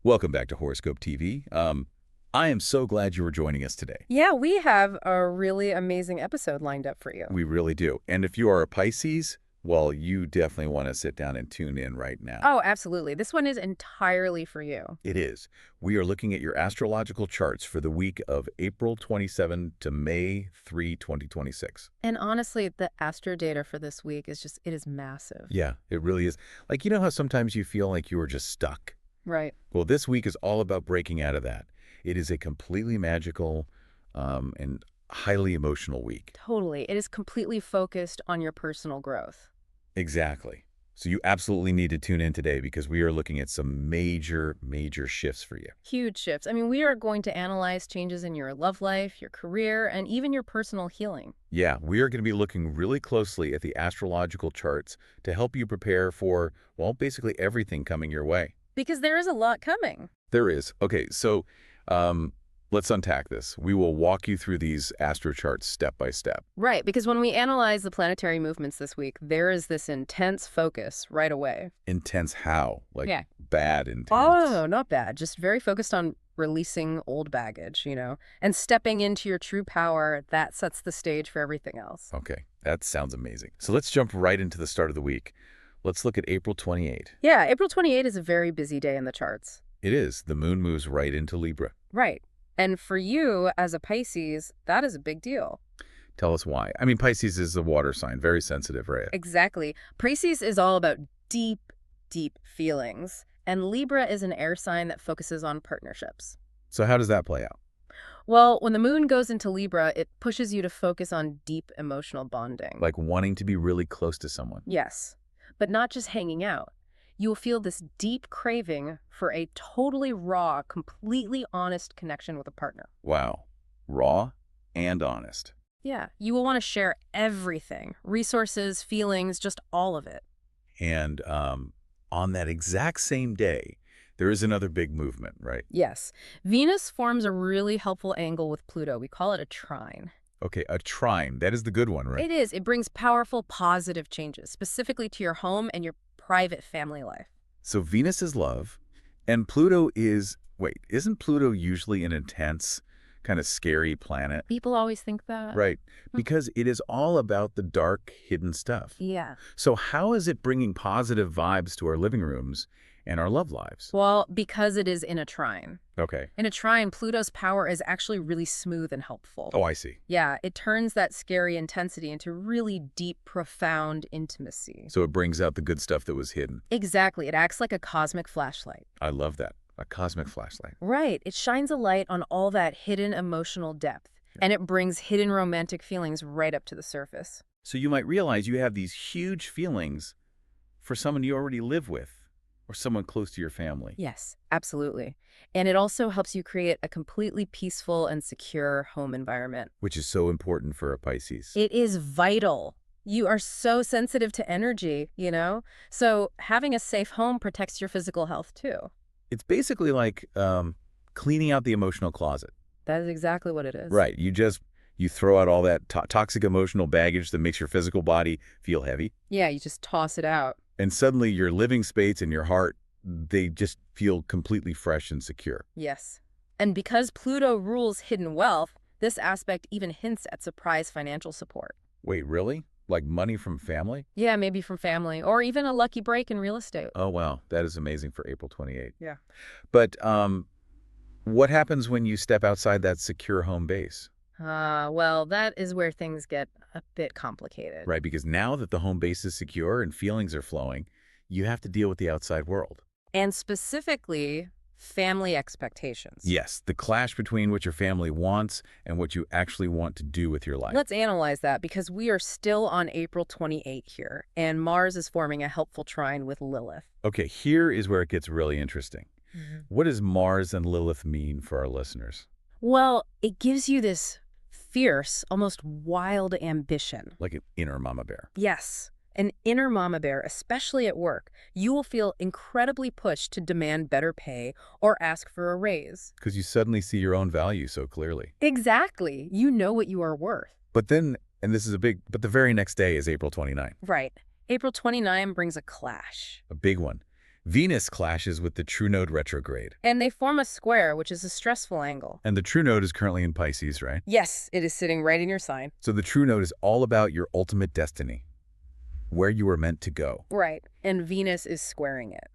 Welcome back to Horoscope TV. I am so glad you were joining us today. Yeah, we have a really amazing episode lined up for you. We really do. And if you are a Pisces, well, you definitely want to sit down and tune in right now. Oh, absolutely. This one is entirely for you. It is. We are looking at your astrological charts for the week of April 27 to May 3, 2026. And honestly, the astro data for this week is it is massive. Yeah, it really is. Like, you know how sometimes you feel like you are just stuck? Right. Well, this week is all about breaking out of that. It is a completely magical and highly emotional week. Totally. It is completely focused on your personal growth. Exactly. So you absolutely need to tune in today because we are looking at some major shifts for you. Huge shifts. I mean, we are going to analyze changes in your love life, your career, and even your personal healing. Yeah, we are going to be looking really closely at the astrological charts to help you prepare for, well, basically everything coming your way. Because there is a lot coming. There is. Okay, so let's unpack this. We will walk you through these astro charts step by step. Right, because when we analyze the planetary movements this week, there is this intense focus right away. Intense how? Like Yeah. bad intense? Oh, no, not bad. Just very focused on releasing old baggage, and stepping into your true power. That sets the stage for everything else. Okay, that sounds amazing. So let's jump right into the start of the week. Let's look at April 28. Yeah, April 28 is a very busy day in the charts. It is. The moon moves right into Libra. Right. And for you, as a Pisces, that is a big deal. Tell us why. I mean, Pisces is a water sign, very sensitive, right? Exactly. Pisces is all about deep, deep feelings. And Libra is an air sign that focuses on partnerships. So how does that play out? Well, when the moon goes into Libra, it pushes you to focus on deep emotional bonding. Like wanting to be really close to someone. Yes, but not just hanging out. You will feel this deep craving for a totally raw, completely honest connection with a partner. Wow. Raw and honest. Yeah, you will want to share everything, resources, feelings, just all of it. And on that exact same day, there is another big movement, right? Yes, Venus forms a really helpful angle with Pluto. We call it a trine. Okay, a trine. That is the good one, right? It is. It brings powerful, positive changes, specifically to your home and your private family life. So Venus is love, and Pluto is, wait, isn't Pluto usually an intense, kind of scary planet? People always think that. Right, because it is all about the dark, hidden stuff. Yeah. So how is it bringing positive vibes to our living rooms and our love lives? Well, because it is in a trine. Okay. In a trine, Pluto's power is actually really smooth and helpful. Oh, I see. Yeah, it turns that scary intensity into really deep, profound intimacy. So it brings out the good stuff that was hidden. Exactly. It acts like a cosmic flashlight. I love that. A cosmic flashlight. Right. It shines a light on all that hidden emotional depth, and it brings hidden romantic feelings right up to the surface. So you might realize you have these huge feelings for someone you already live with or someone close to your family. Yes, absolutely. And it also helps you create a completely peaceful and secure home environment. Which is so important for a Pisces. It is vital. You are so sensitive to energy. So having a safe home protects your physical health, too. It's basically like cleaning out the emotional closet. That is exactly what it is. Right. You throw out all that toxic emotional baggage that makes your physical body feel heavy. Yeah, you just toss it out. And suddenly your living space and your heart, they just feel completely fresh and secure. Yes. And because Pluto rules hidden wealth, this aspect even hints at surprise financial support. Wait, really? Like money from family? Yeah, maybe from family, or even a lucky break in real estate. Oh, wow. That is amazing for April 28. Yeah. But what happens when you step outside that secure home base? Well, that is where things get a bit complicated. Right, because now that the home base is secure and feelings are flowing, you have to deal with the outside world. And specifically, family expectations. Yes, the clash between what your family wants and what you actually want to do with your life. Let's analyze that because we are still on April 28 here, and Mars is forming a helpful trine with Lilith. Okay, here is where it gets really interesting. What does Mars and Lilith mean for our listeners? Well, it gives you this fierce, almost wild ambition. Like an inner mama bear. Yes, an inner mama bear, especially at work. You will feel incredibly pushed to demand better pay or ask for a raise. Because you suddenly see your own value so clearly. Exactly. You know what you are worth. But then, and this is but the very next day is April 29. Right. April 29 brings a clash. A big one. Venus clashes with the true node retrograde. And they form a square, which is a stressful angle. And the true node is currently in Pisces, right? Yes, it is sitting right in your sign. So the true node is all about your ultimate destiny, where you were meant to go. Right. And Venus is squaring it.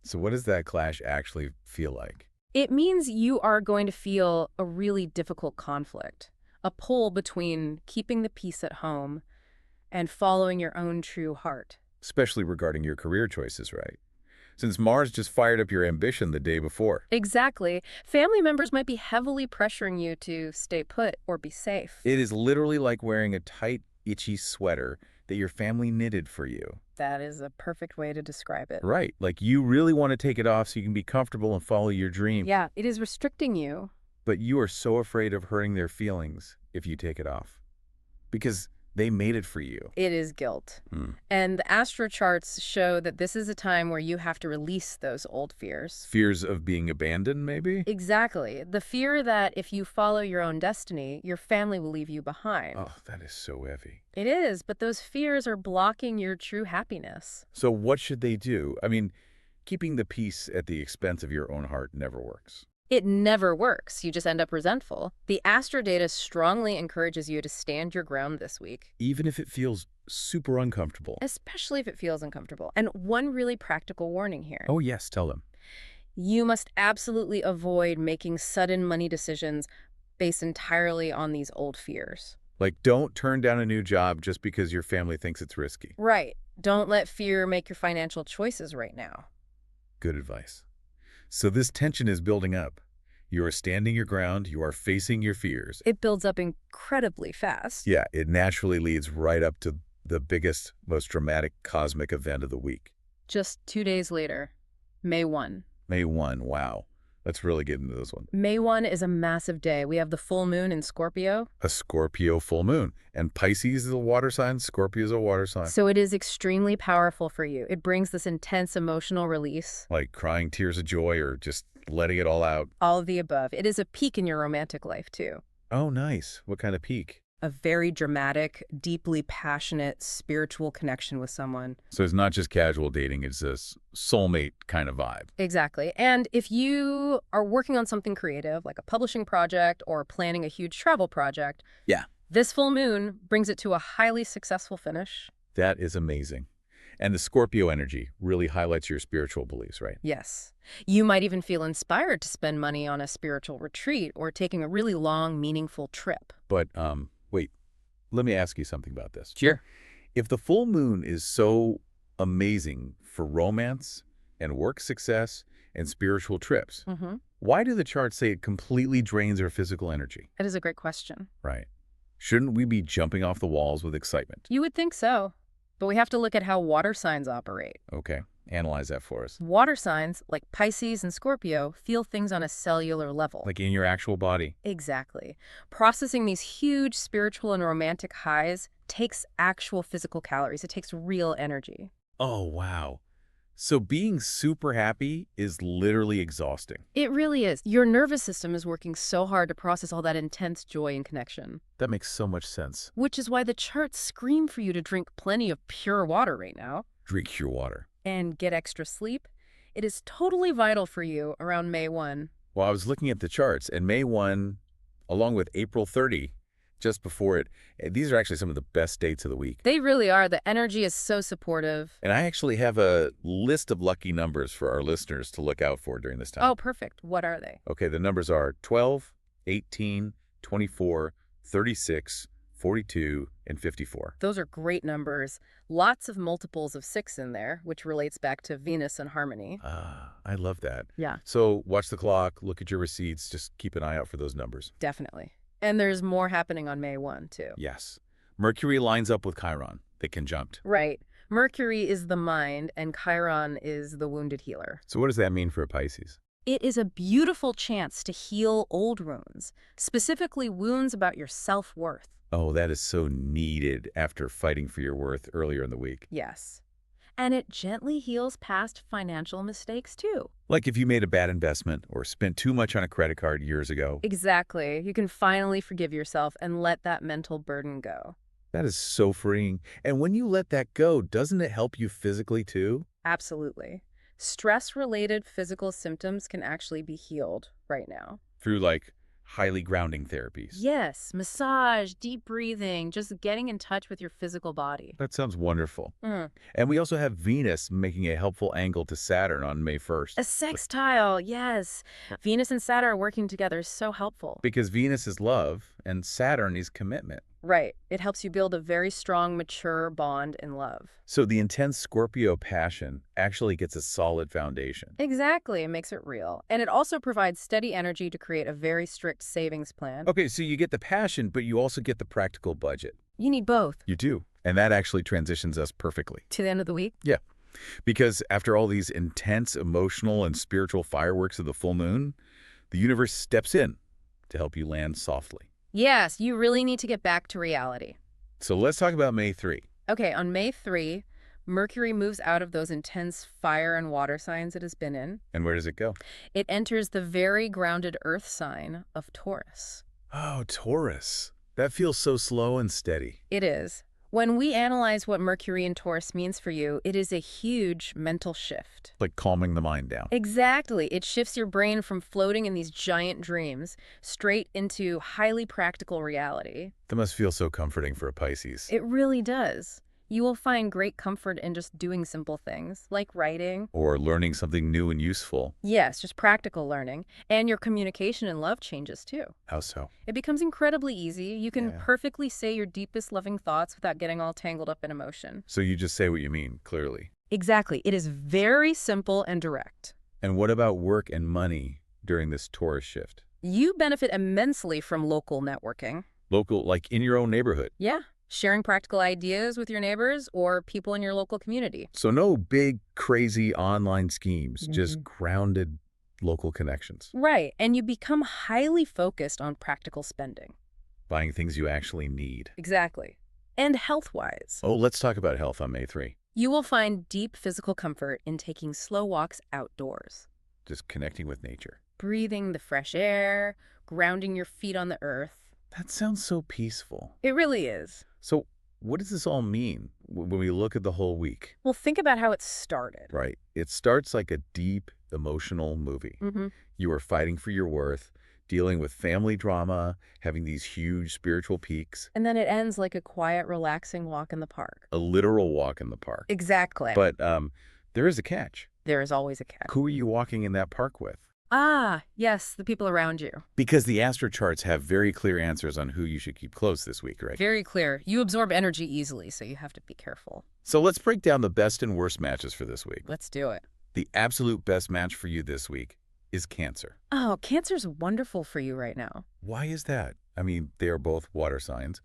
So what does that clash actually feel like? It means you are going to feel a really difficult conflict, a pull between keeping the peace at home and following your own true heart. Especially regarding your career choices, right? Since Mars just fired up your ambition the day before. Exactly. Family members might be heavily pressuring you to stay put or be safe. It is literally like wearing a tight, itchy sweater that your family knitted for you. That is a perfect way to describe it. Right. Like you really want to take it off so you can be comfortable and follow your dream. Yeah, it is restricting you. But you are so afraid of hurting their feelings if you take it off. Because they made it for you. It is guilt. And the astro charts show that this is a time where you have to release those old fears. Fears of being abandoned, maybe? Exactly. The fear that if you follow your own destiny, your family will leave you behind. Oh, that is so heavy. It is, but those fears are blocking your true happiness. So what should they do? I mean, keeping the peace at the expense of your own heart never works. It never works. You just end up resentful. The astro data strongly encourages you to stand your ground this week. Even if it feels super uncomfortable. Especially if it feels uncomfortable. And one really practical warning here. Oh, yes, tell them. You must absolutely avoid making sudden money decisions based entirely on these old fears. Like, don't turn down a new job just because your family thinks it's risky. Right. Don't let fear make your financial choices right now. Good advice. So this tension is building up. You are standing your ground. You are facing your fears. It builds up incredibly fast. Yeah, it naturally leads right up to the biggest, most dramatic cosmic event of the week. Just 2 days later, May 1. May 1, wow. Let's really get into this one. May 1 is a massive day. We have the full moon in Scorpio. A Scorpio full moon. And Pisces is a water sign. Scorpio is a water sign. So it is extremely powerful for you. It brings this intense emotional release. Like crying tears of joy or just letting it all out. All of the above. It is a peak in your romantic life, too. Oh, nice. What kind of peak? A very dramatic, deeply passionate, spiritual connection with someone. So it's not just casual dating. It's a soulmate kind of vibe. Exactly. And if you are working on something creative, like a publishing project or planning a huge travel project, Yeah. this full moon brings it to a highly successful finish. That is amazing. And the Scorpio energy really highlights your spiritual beliefs, right? Yes. You might even feel inspired to spend money on a spiritual retreat or taking a really long, meaningful trip. But, wait, let me ask you something about this. Sure. If the full moon is so amazing for romance and work success and spiritual trips, why do the charts say it completely drains our physical energy? That is a great question. Right. Shouldn't we be jumping off the walls with excitement? You would think so. But we have to look at how water signs operate. Okay. Analyze that for us. Water signs, like Pisces and Scorpio, feel things on a cellular level. Like in your actual body. Exactly. Processing these huge spiritual and romantic highs takes actual physical calories. It takes real energy. Oh, wow. So being super happy is literally exhausting. It really is. Your nervous system is working so hard to process all that intense joy and connection. That makes so much sense. Which is why the charts scream for you to drink plenty of pure water right now. Drink your water. And get extra sleep. It is totally vital for you around May 1. Well, I was looking at the charts, and May 1, along with April 30, just before it, these are actually some of the best dates of the week. They really are. The energy is so supportive. And I actually have a list of lucky numbers for our listeners to look out for during this time. Oh, perfect. What are they? Okay, the numbers are 12, 18, 24, 36, 42, and 54. Those are great numbers. Lots of multiples of 6 in there, which relates back to Venus and harmony. I love that. Yeah. So watch the clock, look at your receipts, just keep an eye out for those numbers. Definitely. And there's more happening on May 1, too. Yes. Mercury lines up with Chiron. They conjunct. Right. Mercury is the mind, and Chiron is the wounded healer. So what does that mean for Pisces? It is a beautiful chance to heal old wounds, specifically wounds about your self-worth. Oh, that is so needed after fighting for your worth earlier in the week. Yes. And it gently heals past financial mistakes, too. Like if you made a bad investment or spent too much on a credit card years ago. Exactly. You can finally forgive yourself and let that mental burden go. That is so freeing. And when you let that go, doesn't it help you physically too? Absolutely. Stress-related physical symptoms can actually be healed right now. Through, like, highly grounding therapies. Yes, massage, deep breathing, just getting in touch with your physical body. That sounds wonderful. Mm. And we also have Venus making a helpful angle to Saturn on May 1st. A sextile, yes. Venus and Saturn are working together is so helpful. Because Venus is love and Saturn is commitment. Right. It helps you build a very strong, mature bond in love. So the intense Scorpio passion actually gets a solid foundation. Exactly. It makes it real. And it also provides steady energy to create a very strict savings plan. Okay, so you get the passion, but you also get the practical budget. You need both. You do. And that actually transitions us perfectly. To the end of the week? Yeah. Because after all these intense emotional and spiritual fireworks of the full moon, the universe steps in to help you land softly. Yes, you really need to get back to reality. So let's talk about May 3. Okay, on May 3, Mercury moves out of those intense fire and water signs it has been in. And where does it go? It enters the very grounded earth sign of Taurus. Oh, Taurus. That feels so slow and steady. It is. When we analyze what Mercury in Taurus means for you, it is a huge mental shift. Like calming the mind down. Exactly. It shifts your brain from floating in these giant dreams straight into highly practical reality. That must feel so comforting for a Pisces. It really does. You will find great comfort in just doing simple things, like writing. Or learning something new and useful. Yes, just practical learning. And your communication and love changes too. How so? It becomes incredibly easy. You can Yeah. perfectly say your deepest loving thoughts without getting all tangled up in emotion. So you just say what you mean, clearly. Exactly. It is very simple and direct. And what about work and money during this Taurus shift? You benefit immensely from local networking. Local, like in your own neighborhood. Yeah. Sharing practical ideas with your neighbors or people in your local community. So no big, crazy online schemes, just grounded local connections. Right. And you become highly focused on practical spending. Buying things you actually need. Exactly. And health-wise. Oh, let's talk about health on May 3. You will find deep physical comfort in taking slow walks outdoors. Just connecting with nature. Breathing the fresh air, grounding your feet on the earth. That sounds so peaceful. It really is. So what does this all mean when we look at the whole week? Well, think about how it started. Right. It starts like a deep, emotional movie. You are fighting for your worth, dealing with family drama, having these huge spiritual peaks. And then it ends like a quiet, relaxing walk in the park. A literal walk in the park. Exactly. But there is a catch. There is always a catch. Who are you walking in that park with? Ah, yes, the people around you. Because the astro charts have very clear answers on who you should keep close this week, right? Very clear. You absorb energy easily, so you have to be careful. So let's break down the best and worst matches for this week. Let's do it. The absolute best match for you this week is Cancer. Oh, Cancer's wonderful for you right now. Why is that? I mean, they are both water signs.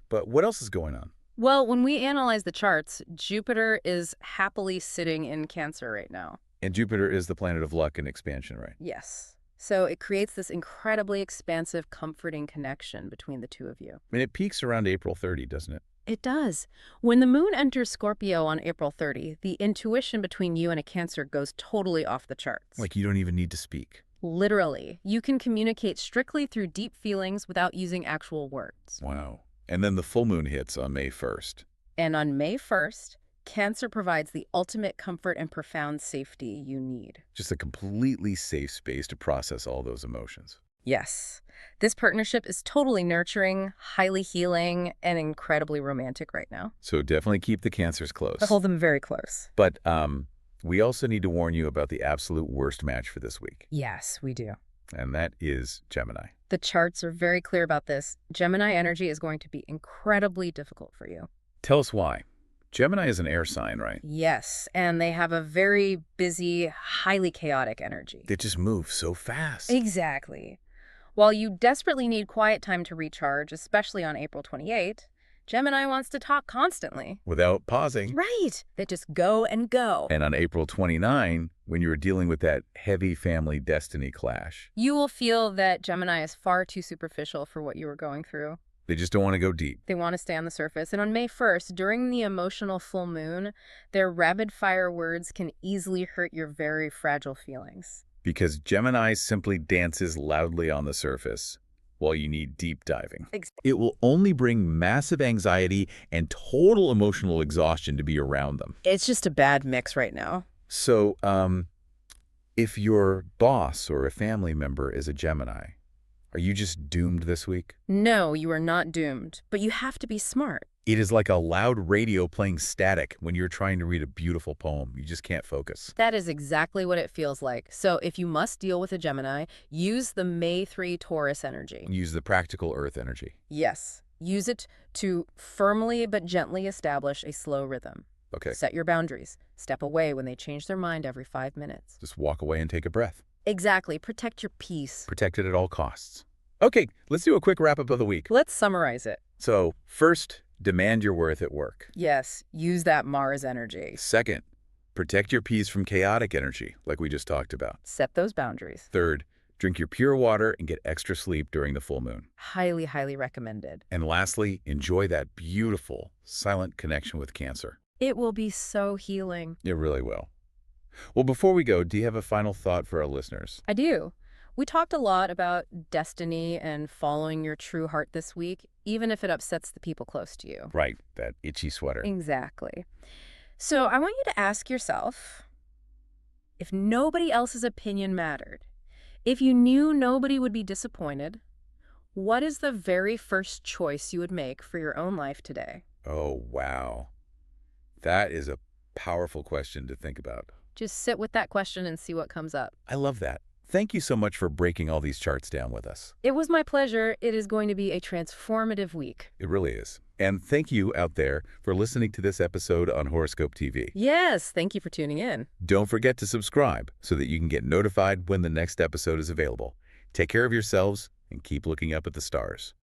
But what else is going on? Well, when we analyze the charts, Jupiter is happily sitting in Cancer right now. And Jupiter is the planet of luck and expansion, right? Yes. So it creates this incredibly expansive, comforting connection between the two of you. And it peaks around April 30, doesn't it? It does. When the moon enters Scorpio on April 30, the intuition between you and a Cancer goes totally off the charts. Like you don't even need to speak. Literally. You can communicate strictly through deep feelings without using actual words. Wow. And then the full moon hits on May 1st. And on May 1st, Cancer provides the ultimate comfort and profound safety you need. Just a completely safe space to process all those emotions. Yes. This partnership is totally nurturing, highly healing, and incredibly romantic right now. So definitely keep the Cancers close. I hold them very close. But we also need to warn you about the absolute worst match for this week. Yes, we do. And that is Gemini. The charts are very clear about this. Gemini energy is going to be incredibly difficult for you. Tell us why. Gemini is an air sign, right? Yes, and they have a very busy, highly chaotic energy. They just move so fast. Exactly. While you desperately need quiet time to recharge, especially on April 28, Gemini wants to talk constantly. Without pausing. Right. They just go and go. And on April 29, when you're dealing with that heavy family destiny clash, You will feel that Gemini is far too superficial for what you were going through. they just don't want to go deep. They want to stay on the surface. And on May 1st, during the emotional full moon, their rapid-fire words can easily hurt your very fragile feelings. Because Gemini simply dances loudly on the surface while you need deep diving. It will only bring massive anxiety and total emotional exhaustion to be around them. It's just a bad mix right now. So, if your boss or a family member is a Gemini, are you just doomed this week? No, you are not doomed, but you have to be smart. It is like a loud radio playing static when you're trying to read a beautiful poem. You just can't focus. That is exactly what it feels like. So if you must deal with a Gemini, use the May 3 Taurus energy. Use the practical earth energy. Yes, use it to firmly but gently establish a slow rhythm. Okay. Set your boundaries. Step away when they change their mind every 5 minutes. Just walk away and take a breath. Exactly. Protect your peace. Protect it at all costs. Okay, let's do a quick wrap-up of the week. Let's summarize it. So, first, demand your worth at work. Yes, use that Mars energy. Second, protect your peace from chaotic energy, like we just talked about. Set those boundaries. Third, drink your pure water and get extra sleep during the full moon. Highly, highly recommended. And lastly, enjoy that beautiful, silent connection with Cancer. It will be so healing. It really will. Well, before we go, do you have a final thought for our listeners? I do. We talked a lot about destiny and following your true heart this week, even if it upsets the people close to you. Right, that itchy sweater. Exactly. So I want you to ask yourself, if nobody else's opinion mattered, if you knew nobody would be disappointed, what is the very first choice you would make for your own life today? Oh, wow. That is a powerful question to think about. Just sit with that question and see what comes up. I love that. Thank you so much for breaking all these charts down with us. It was my pleasure. It is going to be a transformative week. It really is. And thank you out there for listening to this episode on Horoscope TV. Yes, thank you for tuning in. Don't forget to subscribe so that you can get notified when the next episode is available. Take care of yourselves and keep looking up at the stars.